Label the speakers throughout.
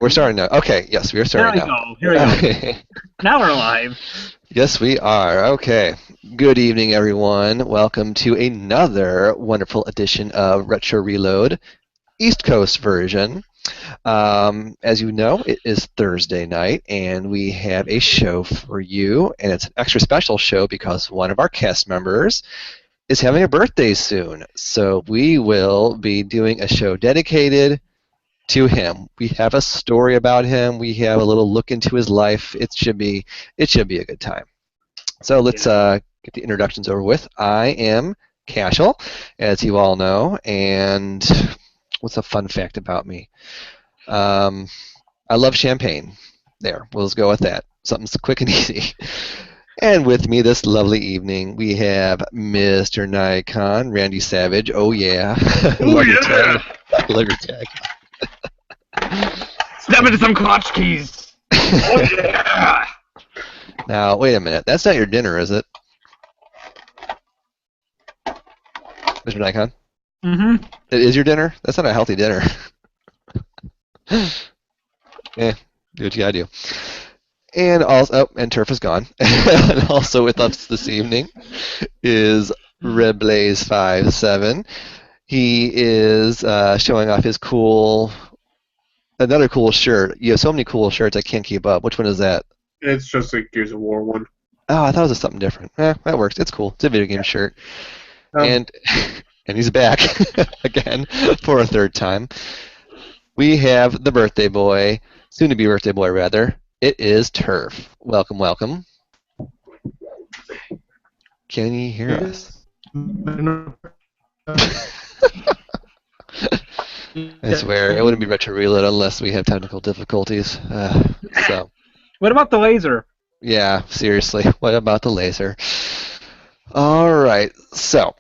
Speaker 1: We're starting now. Okay, yes, we are
Speaker 2: There
Speaker 1: starting
Speaker 2: we
Speaker 1: now.
Speaker 2: go. Here we go. Now we're live.
Speaker 1: Yes, we are. Okay. Good evening, everyone. Welcome to another wonderful edition of Retro Reload, East Coast version. As you know, it is Thursday night, and we have a show for you, and it's an extra special show because one of our cast members is having a birthday soon. So we will be doing a show dedicated to him. We have a story about him. We have a little look into his life. It should be a good time. So let's get the introductions over with. I am Cashel, as you all know, and what's a fun fact about me? Um, I love champagne. There, we'll just go with that. Something quick and easy. And with me this lovely evening, we have Mr. Nikon, Randy Savage. Oh yeah,
Speaker 2: Oh
Speaker 1: love your tag.
Speaker 2: yeah!
Speaker 1: Love your tag.
Speaker 2: Step into some crotchkeys. Oh yeah!
Speaker 1: Now, wait a minute. That's not your dinner, is it, Mr. Nikon?
Speaker 2: Mm-hmm.
Speaker 1: It is your dinner? That's not a healthy dinner. Do what you gotta do. And also, and Turf is gone. And also with us this evening is Red Blaze 57. He is showing off his another cool shirt. You have so many cool shirts, I can't keep up. Which one is that?
Speaker 3: It's just a Gears of War one.
Speaker 1: Oh, I thought it was something different. That works. It's cool. It's a video game shirt.
Speaker 3: Um,
Speaker 1: And and he's back again for a third time. We have the birthday boy, soon to be birthday boy rather. It is Turf. Welcome, welcome. Can you hear us? I swear, it wouldn't be Retro Reload unless we have technical difficulties. So,
Speaker 2: What about the laser?
Speaker 1: yeah, seriously, what about the laser? All right, so,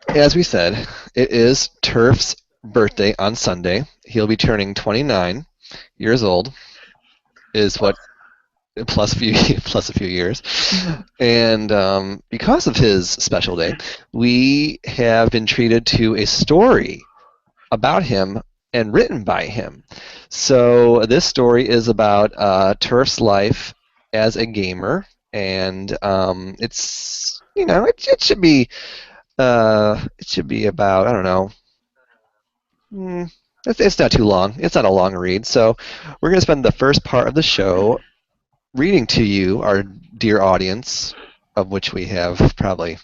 Speaker 1: as we said, it is Turf's birthday on Sunday. He'll be turning 29 years old, is what, plus a few years. And because of his special day, we have been treated to a story about him and written by him. So this story is about Turf's life as a gamer, and it should be about, I don't know. It's not too long. It's not a long read. So we're going to spend the first part of the show reading to you, our dear audience, of which we have probably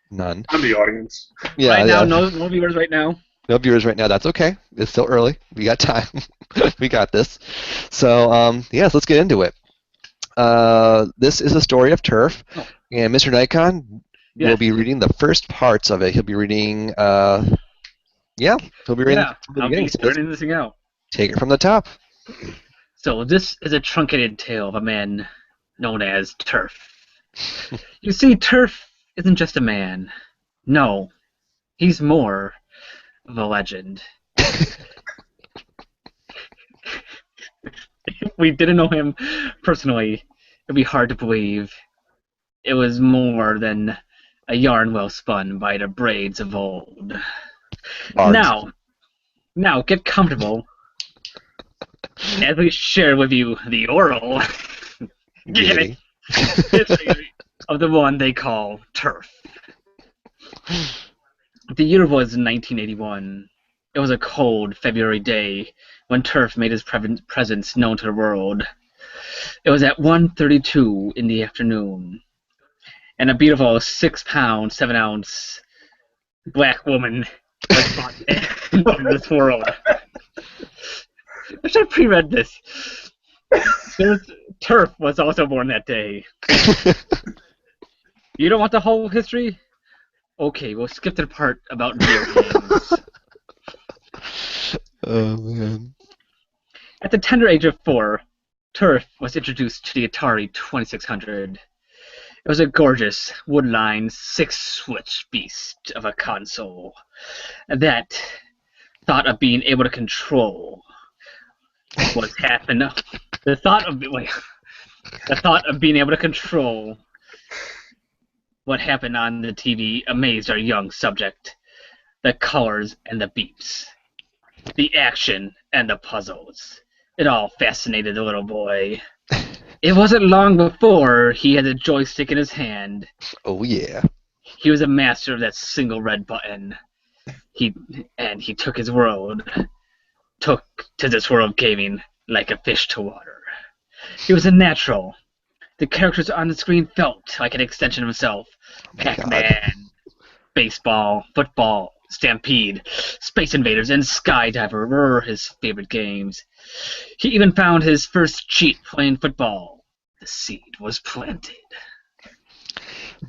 Speaker 1: none.
Speaker 3: I'm the audience.
Speaker 1: Yeah,
Speaker 2: Right now,
Speaker 1: yeah.
Speaker 2: no viewers right now.
Speaker 1: No viewers right now. That's okay. It's still early. We got time. We got this. So, yes, let's get into it. This is the story of Turf, and Mr. Nikon will be reading the first parts of it. He'll be reading, he'll be reading from the
Speaker 2: I'll
Speaker 1: beginning.
Speaker 2: be starting this thing out.
Speaker 1: Take it from the top.
Speaker 2: So this is a truncated tale of a man known as Turf. You see, Turf isn't just a man. No, he's more of a legend. If we didn't know him personally, it'd be hard to believe. It was more than a yarn well spun by the braids of old.
Speaker 1: Bards.
Speaker 2: Now get comfortable as we share with you the oral
Speaker 1: Giggity.
Speaker 2: history of the one they call Turf. The year was 1981. It was a cold February day when Turf made his presence known to the world. It was at 1:32 in the afternoon, and a beautiful 6-pound, 7-ounce black woman was brought into this world. I should have pre-read this. Turf was also born that day. You don't want the whole history? Okay, we'll skip to the part about video games.
Speaker 1: Oh, man.
Speaker 2: At the tender age of 4, Turf was introduced to the Atari 2600. It was a gorgeous, wood-lined, 6-switch beast of a console that thought of being able to control what happened. The thought of being able to control what happened on the TV amazed our young subject. The colors and the beeps, the action and the puzzles, It all fascinated the little boy. It wasn't long before he had a joystick in his hand.
Speaker 1: Oh yeah.
Speaker 2: He was a master of that single red button. He took his world, took to this world of gaming like a fish to water. He was a natural. The characters on the screen felt like an extension of himself.
Speaker 1: Oh my God.
Speaker 2: Pac-Man, baseball, football, Stampede, Space Invaders, and Skydiver were his favorite games. He even found his first cheat playing football. The seed was planted.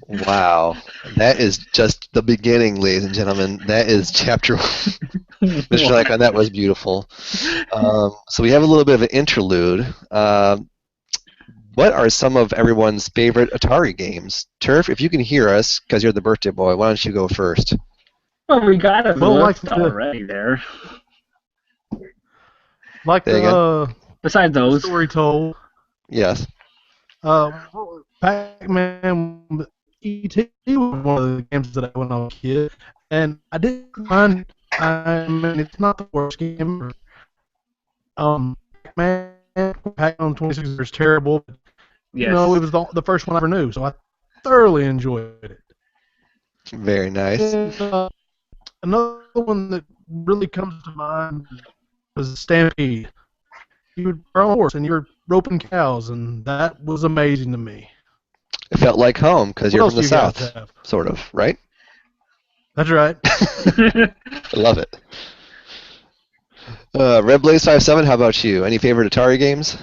Speaker 1: Wow. That is just the beginning, ladies and gentlemen. That is chapter Mr. Nikon, that was beautiful. So we have a little bit of an interlude. What are some of everyone's favorite Atari games? Turf, if you can hear us, because you're the birthday boy, why don't you go first?
Speaker 2: Well, we got it
Speaker 4: Well, like
Speaker 2: already there.
Speaker 4: Like
Speaker 1: There you
Speaker 4: the
Speaker 2: Besides those,
Speaker 4: story told,
Speaker 1: Yes.
Speaker 4: Pac-Man E.T. was one of the games that I when I was a kid, and I didn't mind. I mean, it's not the worst game ever. Pac-Man on 26 is terrible. But,
Speaker 2: yes.
Speaker 4: You know, it was the first one I ever knew, so I thoroughly enjoyed it.
Speaker 1: Very nice.
Speaker 4: And, another one that really comes to mind was Stampede. You would run a horse and you were roping cows, and that was amazing to me.
Speaker 1: It felt like home because
Speaker 4: What
Speaker 1: you're
Speaker 4: else
Speaker 1: from the
Speaker 4: do you guys
Speaker 1: South,
Speaker 4: have?
Speaker 1: sort of, right?
Speaker 4: That's right.
Speaker 1: I love it. Red Blaze 57, how about you? Any favorite Atari games?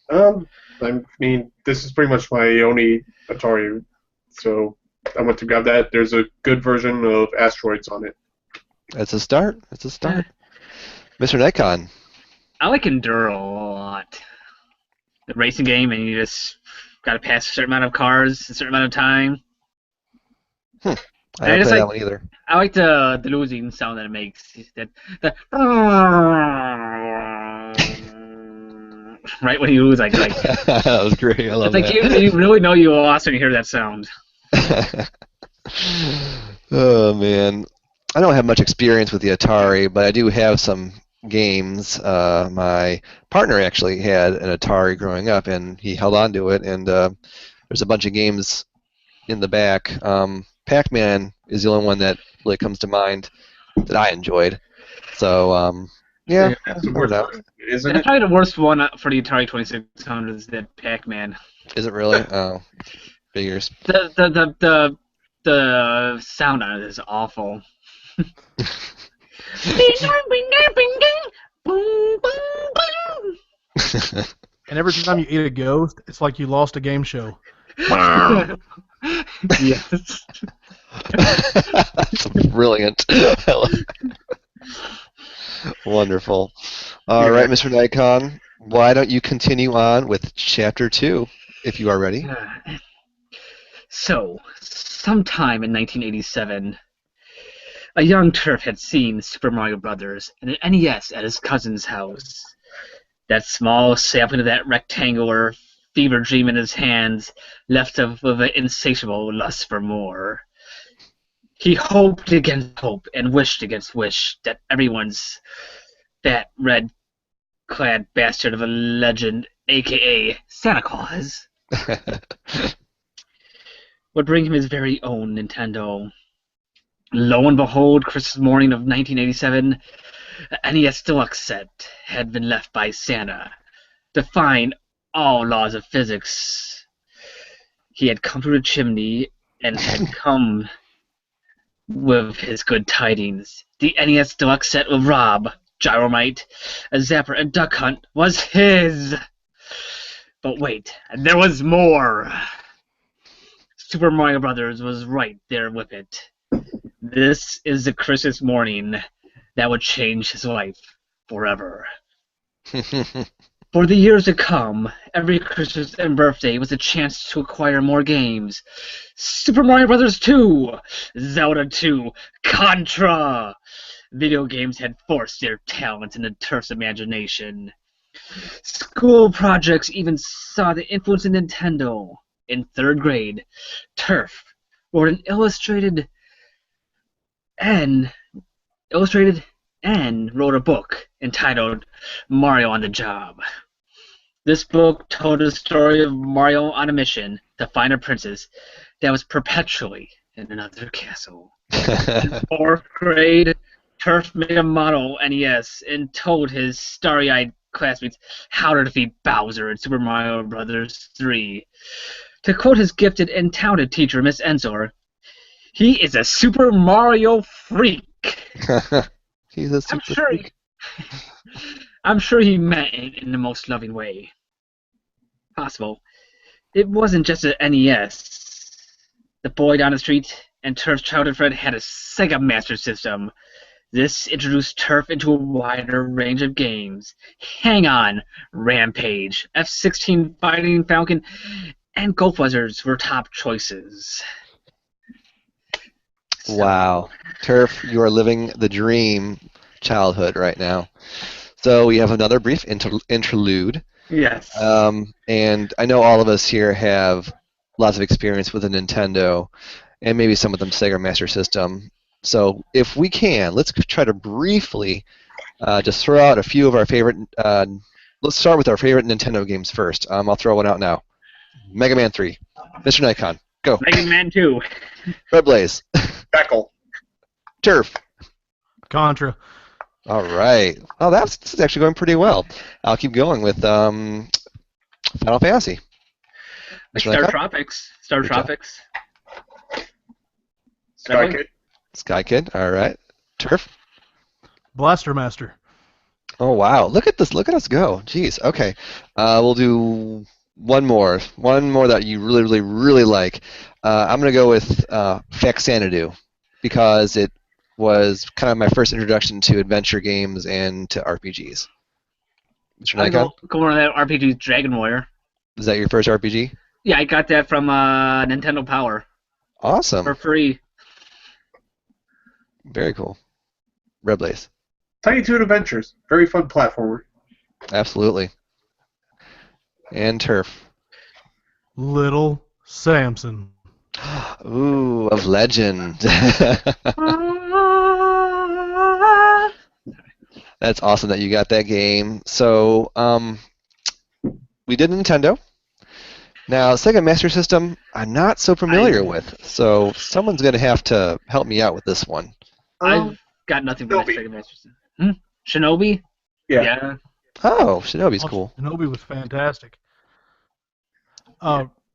Speaker 3: I mean, this is pretty much my only Atari, so I went to grab that. There's a good version of Asteroids on it.
Speaker 1: That's a start. That's a start. Mr. Nikon.
Speaker 2: I like Enduro a lot. The racing game, and you just got to pass a certain amount of cars, a certain amount of time.
Speaker 1: I
Speaker 2: I
Speaker 1: don't
Speaker 2: just
Speaker 1: play that
Speaker 2: like-
Speaker 1: one either.
Speaker 2: I like the losing sound that it makes. That right when you lose, like
Speaker 1: That was great. I love
Speaker 2: it's like
Speaker 1: that.
Speaker 2: you really know you lost when you hear that sound.
Speaker 1: Oh man, I don't have much experience with the Atari, but I do have some games. My partner actually had an Atari growing up, and he held on to it. And there's a bunch of games in the back. Pac-Man is the only one that really comes to mind that I enjoyed. So yeah,
Speaker 3: That's the
Speaker 1: I don't
Speaker 3: worst
Speaker 1: know.
Speaker 3: one, isn't
Speaker 2: That's
Speaker 3: it?
Speaker 2: probably the worst one for the Atari 2600 is that Pac-Man.
Speaker 1: Is it really? Oh, figures.
Speaker 2: The sound on it is awful.
Speaker 4: And every time you eat a ghost, it's like you lost a game show.
Speaker 2: Yes.
Speaker 1: That's brilliant. Wonderful. All right, Mr. Nikon, why don't you continue on with Chapter 2, if you are ready?
Speaker 2: So, sometime in 1987, a young turf had seen Super Mario Brothers and an NES at his cousin's house. That small sampling of that rectangular fever dream in his hands left him with an insatiable lust for more. He hoped against hope and wished against wish that everyone's fat, red-clad bastard of a legend, a.k.a. Santa Claus, would bring him his very own Nintendo. Lo and behold, Christmas morning of 1987, an NES Deluxe set had been left by Santa, defying all laws of physics. He had come through the chimney and had come with his good tidings. The NES Deluxe set with Rob, Gyromite, a Zapper, and Duck Hunt was his! But wait, there was more! Super Mario Brothers was right there with it. This is the Christmas morning that would change his life forever. For the years to come, every Christmas and birthday was a chance to acquire more games. Super Mario Bros. 2, Zelda 2, Contra! Video games had forced their talent into Turf's imagination. School projects even saw the influence of Nintendo. In third grade, Turf wrote an illustrated and wrote a book entitled Mario on the Job. This book told the story of Mario on a mission to find a princess that was perpetually in another castle. In fourth grade, Turf made a model NES and told his starry-eyed classmates how to defeat Bowser in Super Mario Bros. 3. To quote his gifted and talented teacher, Miss Enzor, he is a Super Mario freak.
Speaker 1: He's a super freak.
Speaker 2: I'm sure he meant it in the most loving way possible. It wasn't just an NES. The boy down the street and Turf's childhood friend had a Sega Master System. This introduced Turf into a wider range of games. Hang On, Rampage, F-16 Fighting Falcon, and Golf Buzzers were top choices.
Speaker 1: Wow. Turf, you are living the dream childhood right now. So we have another brief interlude.
Speaker 2: Yes.
Speaker 1: And I know all of us here have lots of experience with a Nintendo, and maybe some of them Sega Master System. So if we can, let's try to briefly just throw out a few of our favorite. Let's start with our favorite Nintendo games first. I'll throw one out now. Mega Man 3. Mr. Nikon, go.
Speaker 2: Mega Man 2.
Speaker 1: Red Blaze.
Speaker 3: Beckle.
Speaker 1: Turf.
Speaker 4: Contra.
Speaker 1: All right. Oh, this is actually going pretty well. I'll keep going with Final Fantasy. Mr.
Speaker 2: Star
Speaker 1: Nikon?
Speaker 2: Tropics. Star
Speaker 1: Good job.
Speaker 2: Tropics.
Speaker 3: Sky Kid.
Speaker 1: Sky Kid. All right. Turf.
Speaker 4: Blaster Master.
Speaker 1: Oh wow! Look at this! Look at us go! Jeez. Okay. We'll do one more. One more that you really, really, really like. I'm gonna go with Faxanadu because it was kind of my first introduction to adventure games and to RPGs. Mr.
Speaker 2: I
Speaker 1: Nikon,
Speaker 2: go on that RPG Dragon Warrior.
Speaker 1: is that your first RPG?
Speaker 2: Yeah, I got that from Nintendo Power
Speaker 1: Awesome.
Speaker 2: for free.
Speaker 1: Very cool. Red Blaze.
Speaker 3: Tiny Toon Adventures. Very fun platformer.
Speaker 1: Absolutely. And Turf.
Speaker 4: Little Samson.
Speaker 1: Ooh, of legend. That's awesome that you got that game. So, we did Nintendo. Now, Sega Master System, I'm not so familiar with, so someone's going to have to help me out with this one.
Speaker 2: I've got nothing but that
Speaker 3: Shinobi.
Speaker 2: Sega Master System. Shinobi?
Speaker 3: Yeah.
Speaker 1: Oh, Shinobi's cool.
Speaker 4: Shinobi was fantastic.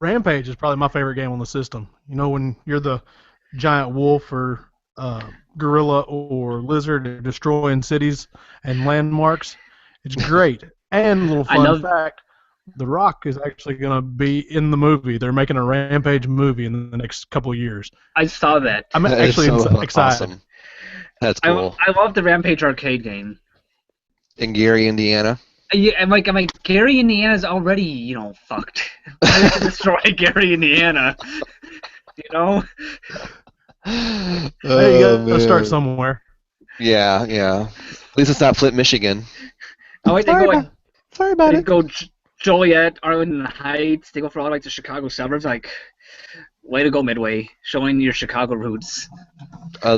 Speaker 4: Rampage is probably my favorite game on the system. You know, when you're the giant wolf or gorilla or lizard destroying cities and landmarks, it's great. And a little fun fact, The Rock is actually going to be in the movie. They're making a Rampage movie in the next couple of years.
Speaker 2: I saw that.
Speaker 4: I'm
Speaker 1: That is
Speaker 4: actually
Speaker 1: so
Speaker 4: excited.
Speaker 1: awesome. That's cool.
Speaker 2: I love the Rampage arcade game.
Speaker 1: In Gary, Indiana.
Speaker 2: Yeah, I'm like, Gary, Indiana's already, fucked. Why would you destroy Gary, Indiana? You know?
Speaker 4: Hey, you got to start somewhere.
Speaker 1: Yeah, yeah. At least it's not Flint, Michigan.
Speaker 2: Oh, wait,
Speaker 1: Sorry about
Speaker 2: they
Speaker 1: it.
Speaker 2: go Joliet, Arlington Heights. They go for all the Chicago suburbs. Like, way to go, Midway, showing your Chicago roots.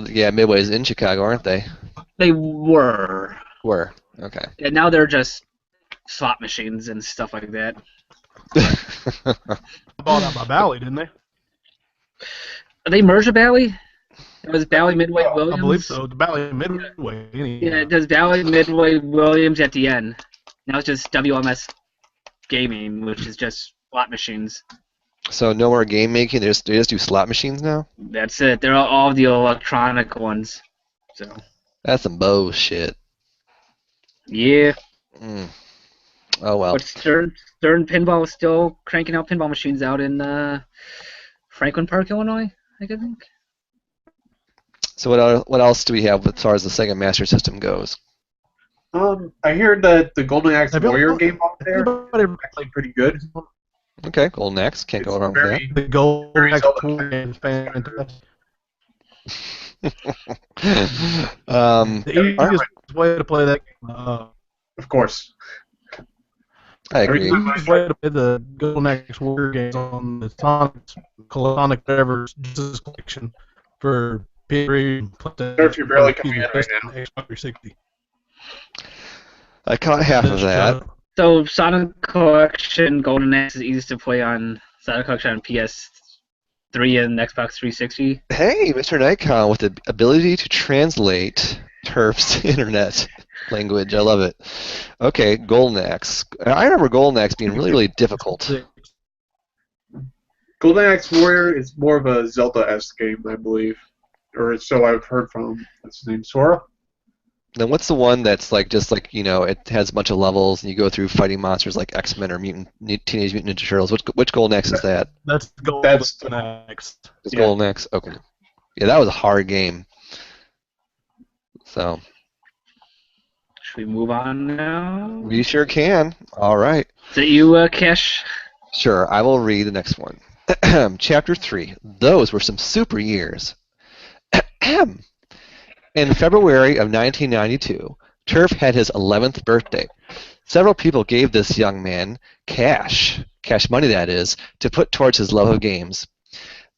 Speaker 1: Yeah, Midway's in Chicago, aren't they?
Speaker 2: They were.
Speaker 1: Okay.
Speaker 2: And now they're just slot machines and stuff like that.
Speaker 4: Bought out by Bally, didn't they?
Speaker 2: They merged a Bally? It was Bally Midway Williams?
Speaker 4: I believe so. The Bally Midway.
Speaker 2: Yeah, it does Bally Midway Williams at the end. Now it's just WMS Gaming, which is just slot machines.
Speaker 1: So no more game making. They just do slot machines now.
Speaker 2: That's it. They're all the electronic ones. So.
Speaker 1: That's some bullshit.
Speaker 2: Yeah.
Speaker 1: Oh well.
Speaker 2: But Stern Pinball is still cranking out pinball machines out in Franklin Park, Illinois, I think.
Speaker 1: So what else do we have as far as the Sega Master System goes?
Speaker 3: I heard that the Golden Axe
Speaker 4: Have you-
Speaker 3: Warrior game out there is
Speaker 4: Everybody-
Speaker 3: actually pretty good.
Speaker 1: Okay, Golden Axe. Can't go
Speaker 3: It's
Speaker 1: wrong with
Speaker 3: very-
Speaker 4: The Gold
Speaker 3: Very
Speaker 4: Axe
Speaker 3: Zelda.
Speaker 4: Warrior is fantastic.
Speaker 1: that.
Speaker 4: The easiest way to play that game,
Speaker 3: Of course.
Speaker 1: I agree.
Speaker 4: the easiest way to play the Golden Axe Warrior games on the Sonic whatever Jesus collection for PS3,
Speaker 3: Turf, you're barely coming in right
Speaker 4: PlayStation,
Speaker 3: now.
Speaker 4: Xbox 360.
Speaker 1: I caught half of that.
Speaker 2: So Sonic Collection Golden Axe is easy to play on Sonic Collection on PS3 and Xbox 360.
Speaker 1: Hey, Mr. Nikon with the ability to translate Turf's internet language. I love it. Okay, Golden Axe. I remember Golden Axe being really, really difficult.
Speaker 3: Golden Axe Warrior is more of a Zelda-esque game, I believe. Or so I've heard from, what's his name, Sora?
Speaker 1: Then what's the one that's like just like, you know, it has a bunch of levels and you go through fighting monsters like X-Men or Teenage Mutant Ninja Turtles? Which Golden Axe is that?
Speaker 4: That's Golden Axe.
Speaker 1: It's Golden Axe? Okay. Yeah, that was a hard game. So.
Speaker 2: Should we move on now?
Speaker 1: We sure can. All right.
Speaker 2: Is it you, Cash?
Speaker 1: Sure, I will read the next one. Chapter 3. Those were some super years. In February of 1992, Turf had his 11th birthday. Several people gave this young man cash money that is, to put towards his love of games.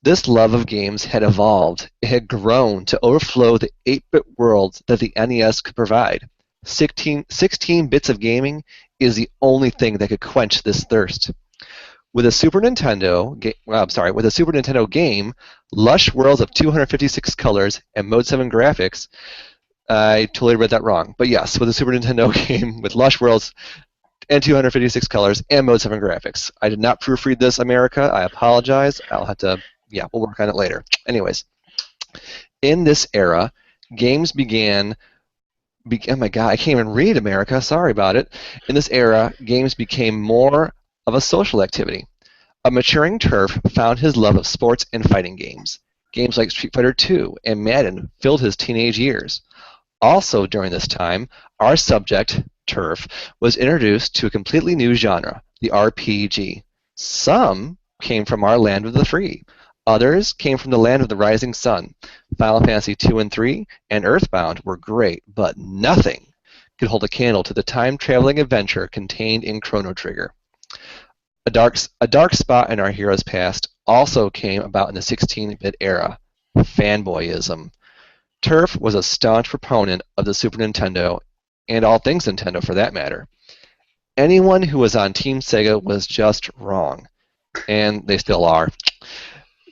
Speaker 1: This love of games had evolved. It had grown to overflow the 8-bit world that the NES could provide. 16 bits of gaming is the only thing that could quench this thirst. With a Super Nintendo game, lush worlds of 256 colors and Mode 7 graphics. I totally read that wrong, but yes, with a Super Nintendo game with lush worlds and 256 colors and Mode 7 graphics. I did not proofread this, America. I apologize. I'll have to, we'll work on it later. Anyways, in this era, games began. Oh my God, I can't even read, America. Sorry about it. In this era, games became more of a social activity. A maturing Turf found his love of sports and fighting games. Games like Street Fighter II and Madden filled his teenage years. Also during this time, our subject, Turf, was introduced to a completely new genre, the RPG. Some came from our land of the free. Others came from the land of the rising sun. Final Fantasy II and III and Earthbound were great, but nothing could hold a candle to the time-traveling adventure contained in Chrono Trigger. A dark spot in our hero's past also came about in the 16-bit era, fanboyism. Turf was a staunch proponent of the Super Nintendo, and all things Nintendo for that matter. Anyone who was on Team Sega was just wrong, and they still are.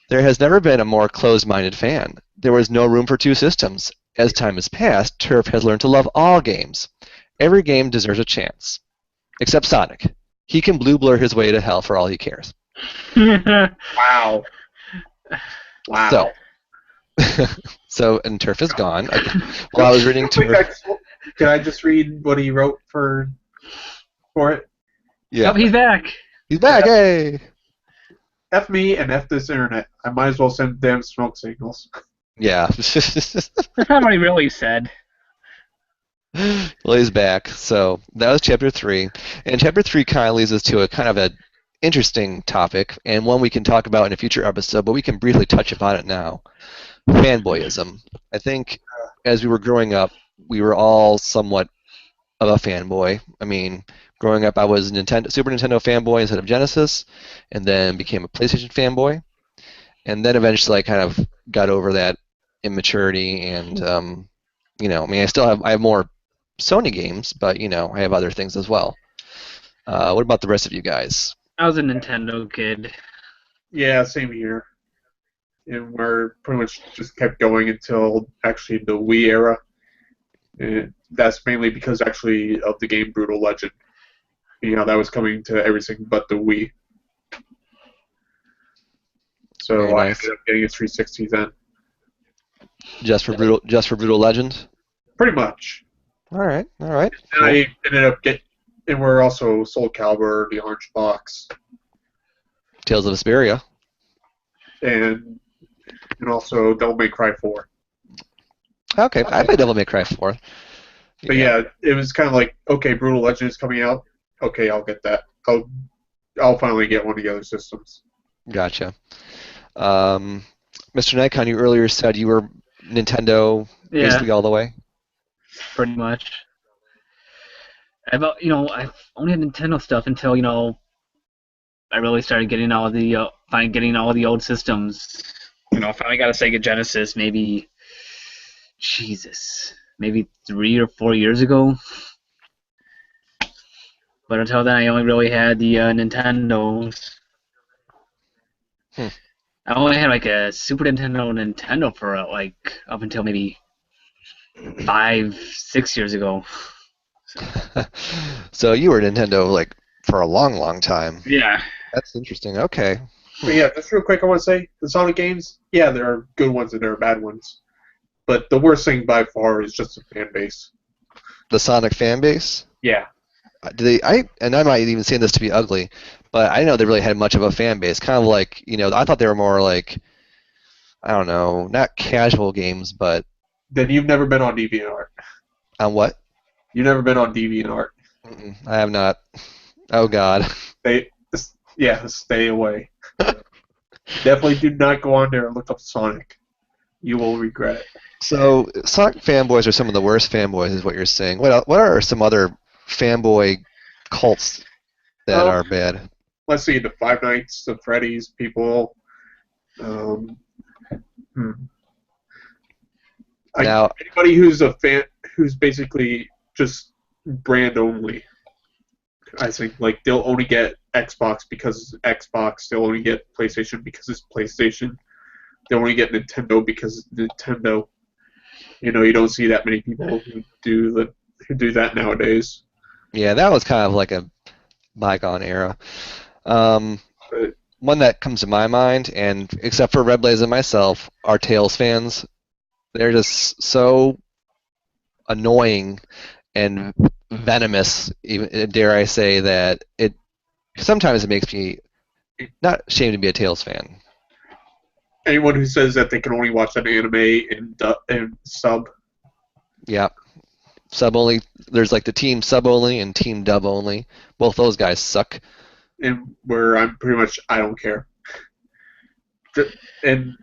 Speaker 1: There has never been a more closed-minded fan. There was no room for two systems. As time has passed, Turf has learned to love all games. Every game deserves a chance. Except Sonic. He can blue-blur his way to hell for all he cares.
Speaker 3: Wow. Wow.
Speaker 1: And Turf is gone. While I was reading Turf...
Speaker 3: Can I just read what he wrote for it?
Speaker 2: Yeah. Oh, he's back.
Speaker 1: He's back, hey!
Speaker 3: F me and F this internet. I might as well send damn smoke signals.
Speaker 1: Yeah.
Speaker 2: That's not what he really said.
Speaker 1: Well, he's back. So that was Chapter 3. And Chapter 3 kind of leads us to a kind of an interesting topic, and one we can talk about in a future episode, but we can briefly touch upon it now. Fanboyism. I think as we were growing up, we were all somewhat of a fanboy. I mean, growing up, I was a Super Nintendo fanboy instead of Genesis, and then became a PlayStation fanboy, and then eventually I kind of got over that immaturity, and I have more Sony games, but I have other things as well. What about the rest of you guys?
Speaker 2: I was a Nintendo kid.
Speaker 3: Yeah, same here. And we're pretty much just kept going until actually the Wii era. And that's mainly because actually of the game Brutal Legend. That was coming to everything but the Wii. So
Speaker 1: Very nice.
Speaker 3: I ended up getting a 360 then.
Speaker 1: Just for Brutal Legend?
Speaker 3: Pretty much.
Speaker 1: All right.
Speaker 3: And
Speaker 1: Cool.
Speaker 3: I ended up and we're also Soul Calibur, the Orange Box,
Speaker 1: Tales of Vesperia.
Speaker 3: and also Devil May Cry 4.
Speaker 1: Okay, I played Devil May Cry 4.
Speaker 3: But yeah, it was kind of like, okay, Brutal Legend is coming out. Okay, I'll get that. I'll finally get one of the other systems.
Speaker 1: Gotcha. Mr. Nikon, you earlier said you were Nintendo basically all the way.
Speaker 2: Pretty much. I've only had Nintendo stuff until I really started getting all the old systems. Finally got a Sega Genesis maybe Jesus, maybe 3 or 4 years ago. But until then, I only really had the Nintendo.
Speaker 1: Hmm.
Speaker 2: I only had like a Super Nintendo for like up until maybe 5, 6 years ago.
Speaker 1: So you were Nintendo like for a long, long time.
Speaker 2: Yeah.
Speaker 1: That's interesting. Okay.
Speaker 3: But yeah, just real quick, I want to say the Sonic games. Yeah, there are good ones and there are bad ones, but the worst thing by far is just the fan base.
Speaker 1: The Sonic fan base?
Speaker 3: Yeah.
Speaker 1: And I might even say this to be ugly, but I didn't know they really had much of a fan base. Kind of like, I thought they were more like, I don't know, not casual games, but
Speaker 3: Then you've never been on DeviantArt.
Speaker 1: on what?
Speaker 3: You've never been on DeviantArt.
Speaker 1: I have not. Oh God.
Speaker 3: Stay away. Definitely do not go on there and look up Sonic. You will regret it.
Speaker 1: So Sonic fanboys are some of the worst fanboys, is what you're saying. What are some other fanboy cults that are bad?
Speaker 3: Let's see, the Five Nights, the Freddy's people.
Speaker 1: Now,
Speaker 3: anybody who's a fan, who's basically just brand only. I think like they'll only get Xbox because it's Xbox. They'll only get PlayStation because it's PlayStation. They'll only get Nintendo because it's Nintendo. You don't see that many people who do that nowadays.
Speaker 1: yeah, that was kind of like a bygone era. One that comes to my mind, and except for Red Blaze and myself, are Tails fans. They're just so annoying and venomous, even dare I say that sometimes it makes me not ashamed to be a Tails fan.
Speaker 3: Anyone who says that they can only watch an anime and sub.
Speaker 1: Yeah. Sub only. There's like the team sub only and team dub only. Both those guys suck.
Speaker 3: And where I'm pretty much, I don't care. And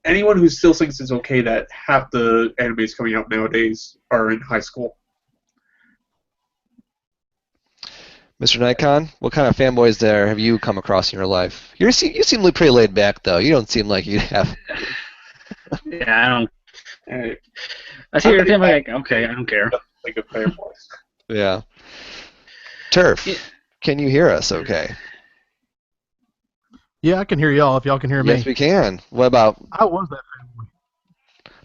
Speaker 3: anyone who still thinks it's okay that half the animes coming out nowadays are in high school.
Speaker 1: Mr. Nikon, what kind of fanboys there have you come across in your life? You seem pretty laid back, though. You don't seem like you have.
Speaker 2: Yeah, I don't.
Speaker 3: Uh,
Speaker 2: I see your family like, okay, I don't care.
Speaker 3: like a fanboys.
Speaker 1: Yeah. Turf,
Speaker 2: Yeah.
Speaker 1: can you hear us okay?
Speaker 4: Yeah, I can hear y'all if y'all can hear me.
Speaker 1: Yes, we can. What about,
Speaker 4: I was that fanboy.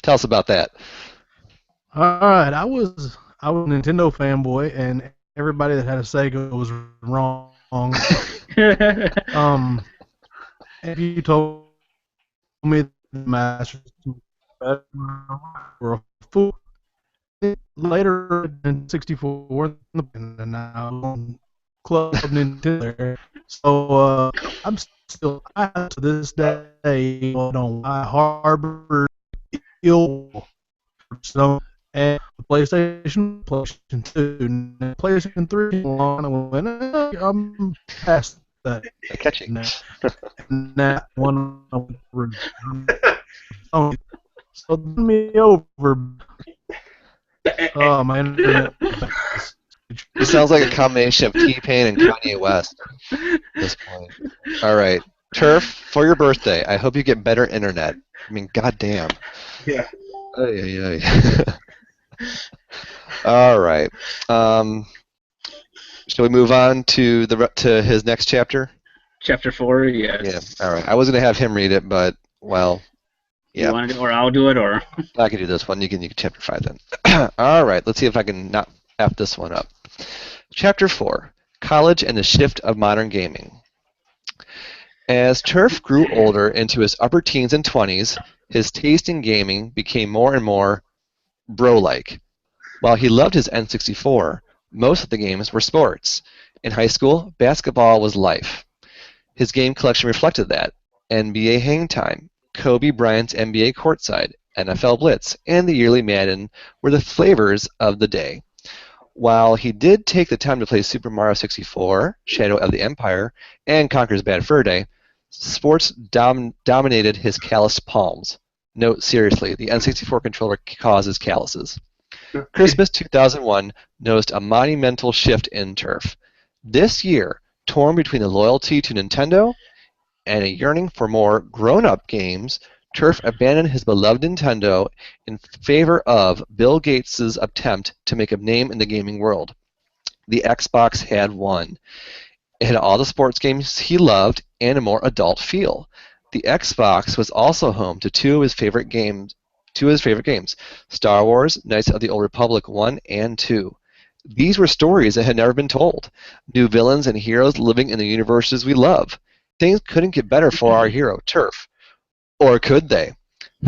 Speaker 1: tell us about that.
Speaker 4: All right, I was a Nintendo fanboy, and everybody that had a Sega was wrong. If you told me the Master System were a fool, later in '64, and now on Club Nintendo. So I to this day don't I harbor ill some and the PlayStation 2, and PlayStation 3 on and went, I'm past that.
Speaker 1: Catchy.
Speaker 4: And that one so send me over. Oh, my internet.
Speaker 1: It sounds like a combination of T-Pain and Kanye West at this point. All right. Turf, for your birthday, I hope you get better internet. I mean, goddamn.
Speaker 3: Yeah.
Speaker 1: Ay. All right. Shall we move on to his next chapter?
Speaker 2: Chapter 4, yes.
Speaker 1: Yeah. All right. I was gonna have him read it, but well, yeah.
Speaker 2: You want to do, or I'll do it, or
Speaker 1: I can do this one. You can chapter 5 then. All right. Let's see if I can not F this one up. Chapter 4: College and the Shift of Modern Gaming. As Turf grew older into his upper teens and 20s, his taste in gaming became more and more bro-like. While he loved his N64, most of the games were sports. In high school, basketball was life. His game collection reflected that. NBA Hang Time, Kobe Bryant's NBA Courtside, NFL Blitz, and the yearly Madden were the flavors of the day. While he did take the time to play Super Mario 64, Shadow of the Empire, and Conker's Bad Fur Day, sports dominated his calloused palms. Note seriously, the N64 controller causes calluses. Christmas 2001 noticed a monumental shift in Turf. This year, torn between a loyalty to Nintendo and a yearning for more grown-up games, Turf abandoned his beloved Nintendo in favor of Bill Gates' attempt to make a name in the gaming world. The Xbox had won. It had all the sports games he loved and a more adult feel. The Xbox was also home to two of his favorite games, Star Wars, Knights of the Old Republic 1 and 2. These were stories that had never been told. New villains and heroes living in the universes we love. Things couldn't get better for our hero, Turf. Or could they?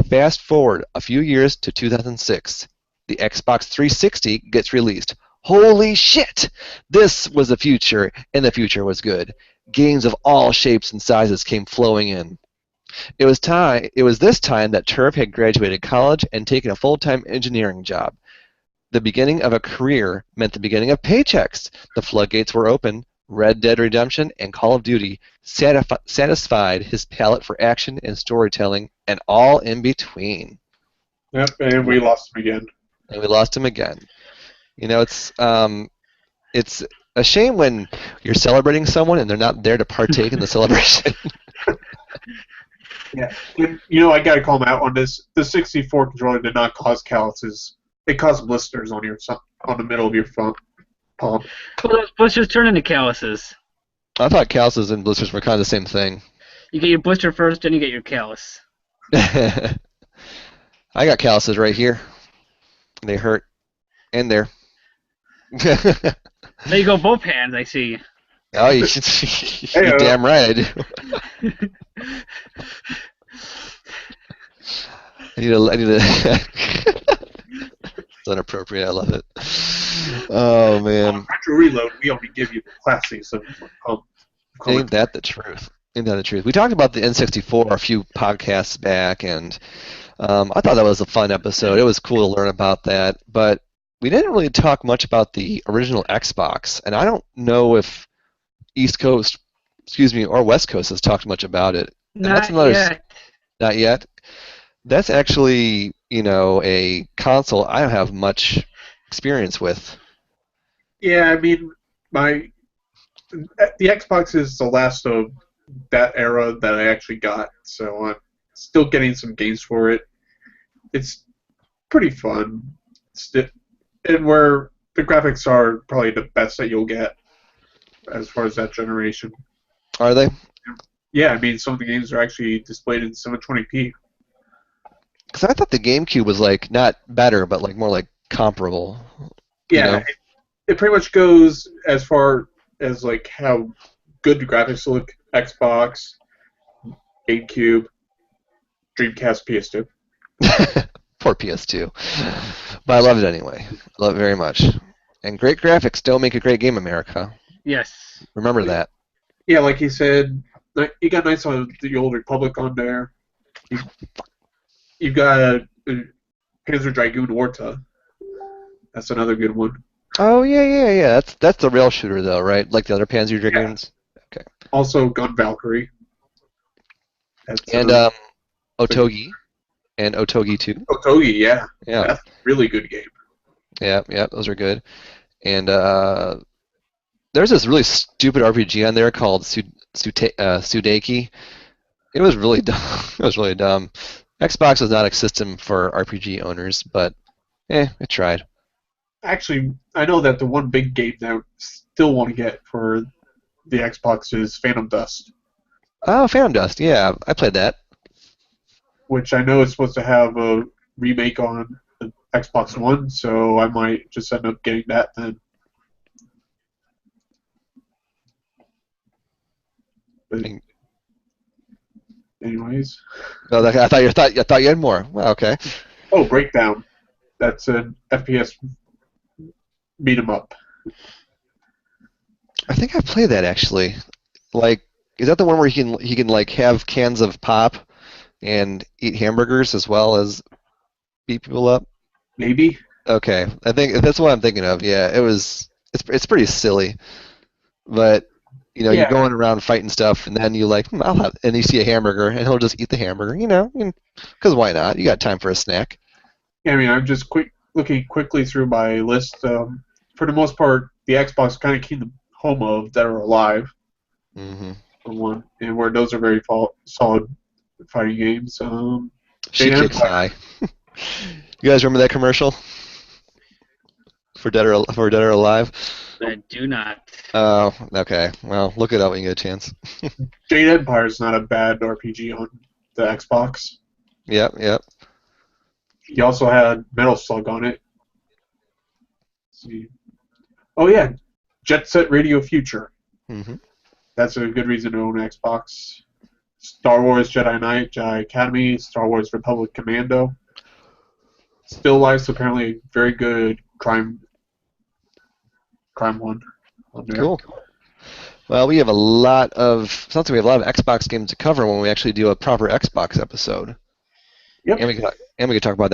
Speaker 1: Fast forward a few years to 2006. The Xbox 360 gets released. Holy shit! This was the future, and the future was good. Games of all shapes and sizes came flowing in. It was this time that Turf had graduated college and taken a full-time engineering job. The beginning of a career meant the beginning of paychecks. The floodgates were open. Red Dead Redemption and Call of Duty satisfied his palate for action and storytelling, and all in between.
Speaker 3: Yep, and we lost him again.
Speaker 1: And we lost him again. You know, it's a shame when you're celebrating someone and they're not there to partake in the celebration.
Speaker 3: Yeah, you know, I gotta call him out on this. The 64 controller did not cause calluses. It caused blisters on the middle of your palm.
Speaker 2: Well, those blisters turn into calluses.
Speaker 1: I thought calluses and blisters were kind of the same thing.
Speaker 2: You get your blister first, then you get your callus.
Speaker 1: I got calluses right here. They hurt. And there.
Speaker 2: There you go, both hands, I see.
Speaker 1: Oh, you're damn right I do. I need to It's inappropriate. I love it. Oh, man.
Speaker 3: On Retro Reload, we only give you the classics of
Speaker 1: Ain't that the truth? Ain't that the truth? We talked about the N64 a few podcasts back, and I thought that was a fun episode. It was cool to learn about that, but we didn't really talk much about the original Xbox, and I don't know if East Coast, or West Coast has talked much about it.
Speaker 2: Not yet.
Speaker 1: Not yet? That's actually, a console I don't have much experience with.
Speaker 3: Yeah, I mean, the Xbox is the last of that era that I actually got, so I'm still getting some games for it. It's pretty fun. And where the graphics are probably the best that you'll get as far as that generation.
Speaker 1: Are they?
Speaker 3: Yeah, I mean, some of the games are actually displayed in 720p.
Speaker 1: Because I thought the GameCube was not better, but more like comparable.
Speaker 3: Yeah, it pretty much goes as far as how good the graphics look. Xbox, GameCube, Dreamcast, PS2.
Speaker 1: Poor PS2. But I love it anyway. I love it very much. And great graphics don't make a great game, America.
Speaker 2: Yes.
Speaker 1: Remember that.
Speaker 3: Yeah, like you said, you got Knights of the Old Republic on there. You've got Panzer Dragoon Orta. That's another good one.
Speaker 1: Oh, yeah. That's the rail shooter, though, right? Like the other Panzer Dragoons?
Speaker 3: Yeah.
Speaker 1: Okay.
Speaker 3: Also, Gun Valkyrie.
Speaker 1: And Otogi. And Otogi 2.
Speaker 3: Otogi, yeah.
Speaker 1: Yeah.
Speaker 3: That's a really good game.
Speaker 1: Yeah, those are good. And there's this really stupid RPG on there called Sudeki. It was really dumb. It was really dumb. Xbox is not a system for RPG owners, but it tried.
Speaker 3: Actually, I know that the one big game that I still want to get for the Xbox is Phantom Dust.
Speaker 1: Oh, Phantom Dust, yeah. I played that.
Speaker 3: Which I know is supposed to have a remake on the Xbox One, so I might just end up getting that then. But anyways.
Speaker 1: Oh, I thought you had more. Well, okay.
Speaker 3: Oh, Breakdown. That's an FPS beat 'em up.
Speaker 1: I think I played that actually. Is that the one where he can have cans of pop and eat hamburgers as well as beat people up?
Speaker 3: Maybe.
Speaker 1: Okay, I think that's what I'm thinking of. Yeah, it's pretty silly, but you're going around fighting stuff, and then you and you see a hamburger, and he'll just eat the hamburger. Because why not? You got time for a snack.
Speaker 3: Yeah, I mean, I'm just looking quickly through my list. For the most part, the Xbox kind of came the home of Dead or Alive.
Speaker 1: Mm-hmm.
Speaker 3: For one, and where those are very solid fighting games.
Speaker 1: She
Speaker 3: Jade
Speaker 1: kicks
Speaker 3: Empire.
Speaker 1: high. You guys remember that commercial for Dead or Alive?
Speaker 2: I do not.
Speaker 1: Oh, okay. Well, look it up when you get a chance.
Speaker 3: Jade Empire is not a bad RPG on the Xbox.
Speaker 1: Yep.
Speaker 3: He also had Metal Slug on it. Let's see. Oh yeah, Jet Set Radio Future.
Speaker 1: Mm-hmm.
Speaker 3: That's a good reason to own an Xbox. Star Wars Jedi Knight, Jedi Academy, Star Wars Republic Commando. Still Life's apparently a very good crime one on there.
Speaker 1: Cool. Well, we have a lot of sounds like we have a lot of Xbox games to cover when we actually do a proper Xbox episode.
Speaker 3: Yep.
Speaker 1: And we can talk about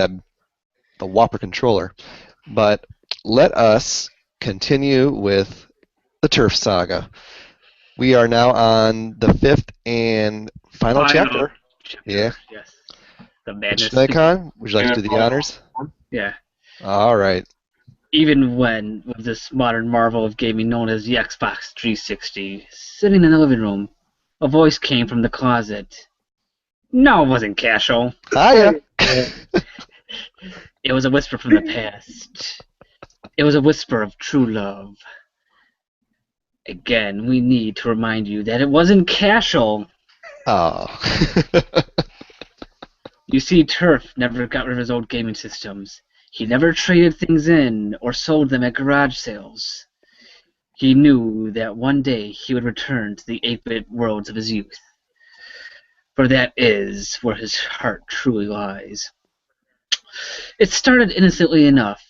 Speaker 1: the Whopper controller. But let us continue with the Turf Saga. We are now on the 5th and final chapter. Yeah.
Speaker 2: Yes. The madness.
Speaker 1: Nikon, would you like to do the honors?
Speaker 2: Yeah.
Speaker 1: All right.
Speaker 2: Even when, with this modern marvel of gaming known as the Xbox 360, sitting in the living room, a voice came from the closet. No, it wasn't Cashel.
Speaker 1: Hiya.
Speaker 2: It was a whisper from the past. It was a whisper of true love. Again, we need to remind you that it wasn't Cashel.
Speaker 1: Oh.
Speaker 2: You see, Turf never got rid of his old gaming systems. He never traded things in or sold them at garage sales. He knew that one day he would return to the 8-bit worlds of his youth. For that is where his heart truly lies. It started innocently enough.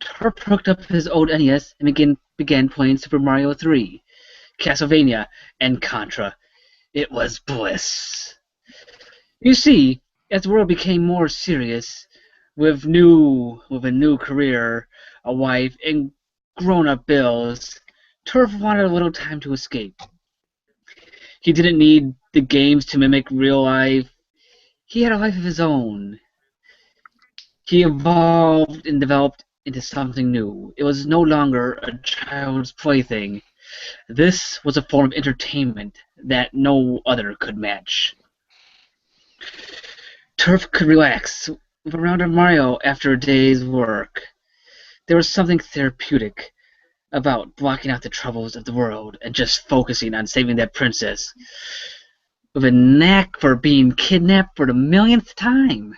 Speaker 2: Turf hooked up his old NES and began playing Super Mario 3, Castlevania, and Contra. It was bliss. You see, as the world became more serious, with a new career, a wife, and grown-up bills, Turf wanted a little time to escape. He didn't need the games to mimic real life. He had a life of his own. He evolved and developed into something new. It was no longer a child's plaything. This was a form of entertainment that no other could match. Turf could relax with a round of Mario after a day's work. There was something therapeutic about blocking out the troubles of the world and just focusing on saving that princess. With a knack for being kidnapped for the millionth time.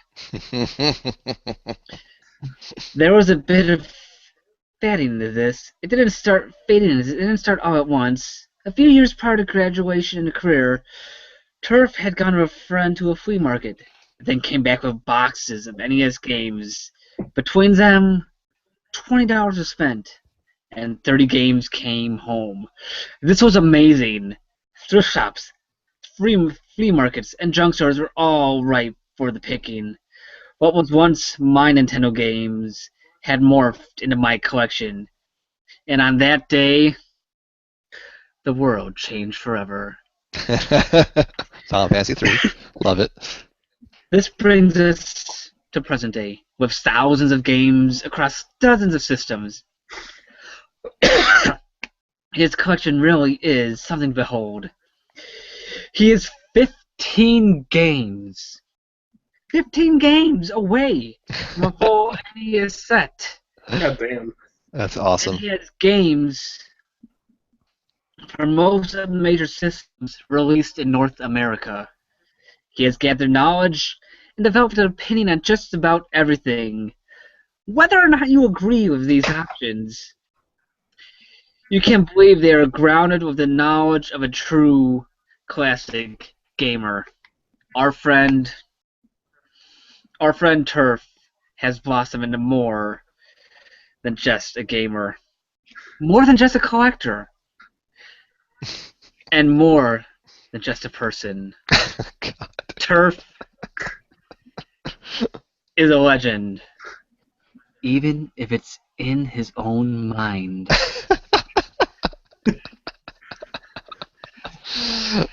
Speaker 2: There was a bit of fading to this. It didn't start fading. It didn't start all at once. A few years prior to graduation and career, Turf had gone with a friend to a flea market, then came back with boxes of NES games. Between them, $20 was spent, and 30 games came home. This was amazing. Thrift shops, flea markets, and junk stores were all ripe for the picking. What was once my Nintendo games had morphed into my collection. And on that day, the world changed forever.
Speaker 1: Final Fantasy 3. Love it.
Speaker 2: This brings us to present day, with thousands of games across dozens of systems. His collection really is something to behold. He is 15 games. 15 games away from a full NES set.
Speaker 3: God damn.
Speaker 1: That's awesome.
Speaker 2: And he has games for most of the major systems released in North America. He has gathered knowledge and developed an opinion on just about everything. Whether or not you agree with these options, you can't believe they are grounded with the knowledge of a true classic gamer. Our friend Turf has blossomed into more than just a gamer. More than just a collector. And more than just a person.
Speaker 1: God.
Speaker 2: Turf is a legend. Even if it's in his own mind.